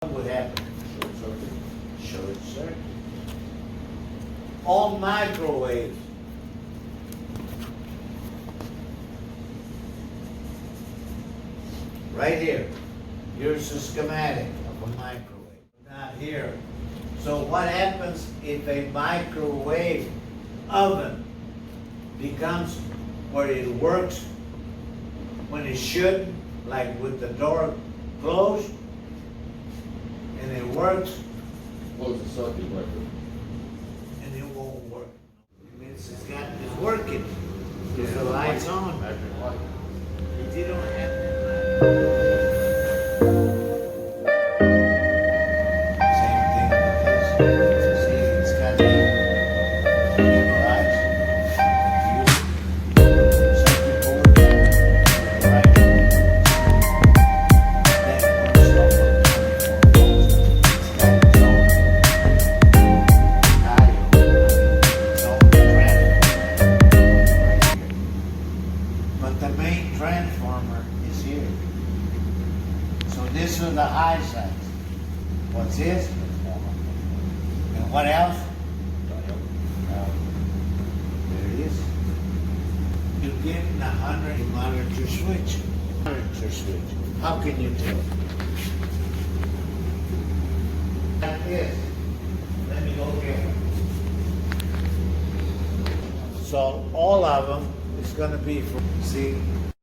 What would happen? Short circuit. All microwaves. Right here. Here's the schematic of a microwave. Not here. So what happens if a microwave oven becomes where it works when it shouldn't, like with the door closed, and it works, Close the circuit breaker. and it won't work. It means it's working. Because the light's on. Magic light. If you don't have that light. Same thing with this. See, it's got the lights. Circuit board. Right. That works off of 24 volts. It's got its own diode, its own transformer right here. But the main transformer is here. So this is the high side. What's this? And what else? There it is. You're getting a 100 monitor switch. Monitor switch. How can you tell? Like this. Let me go here. So all of them is going to be from, see,